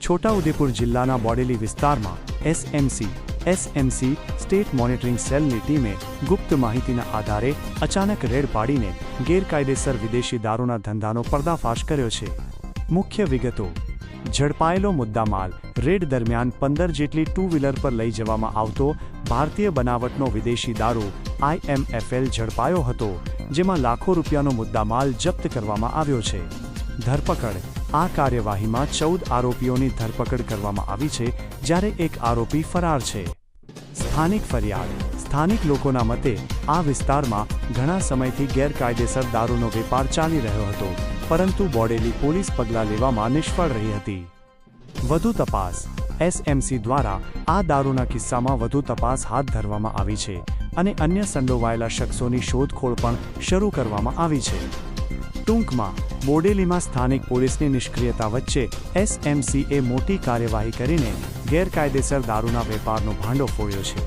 છોટાઉદેપુર જિલ્લાના બોડેલી વિસ્તારમાં SMC state monitoring સેલની ટીમે ગુપ્ત માહિતીના આધારે અચાનક રેડ પાડીને ગેરકાયદેસર વિદેશી દારૂના ધંધાનો પર્દાફાશ કર્યો છે. મુખ્ય વિગતો: ઝડપાયેલો મુદ્દામાલ રેડ દરમિયાન 15 જેટલી ટુ વ્હીલર પર લઈ જવામાં આવતો ભારતીય બનાવટનો વિદેશી દારૂ IMFL ઝડપાયો હતો, જેમાં લાખો રૂપિયાનો મુદ્દામાલ જપ્ત કરવામાં આવ્યો છે. ધરપકડ: આ કાર્યવાહીમાં 14 આરોપીઓની ધરપકડ કરવામાં આવી છે, જ્યારે એક આરોપી ફરાર છે. સ્થાનિક ફરિયાદ: સ્થાનિક લોકોના મતે આ વિસ્તારમાં ઘણા સમયથી ગેરકાયદેસર દારૂનો વેપાર ચાલી રહ્યો હતો, પરંતુ બોડેલી પોલીસ પગલાં લેવામાં નિષ્ફળ રહી હતી. વધુ તપાસ: SMC દ્વારા આ દારૂના કિસ્સામાં વધુ તપાસ હાથ ધરવામાં આવી છે અને અન્ય સંડોવાયેલા શખ્સોની શોધખોળ પણ શરૂ કરવામાં આવી છે. ટૂંકમાં, બોડેલીમાં સ્થાનિક પોલીસની નિષ્ક્રિયતા વચ્ચે SMCએ મોટી કાર્યવાહી કરીને ગેરકાયદેસર દારૂના વેપારનો ભાંડો ફોડ્યો છે.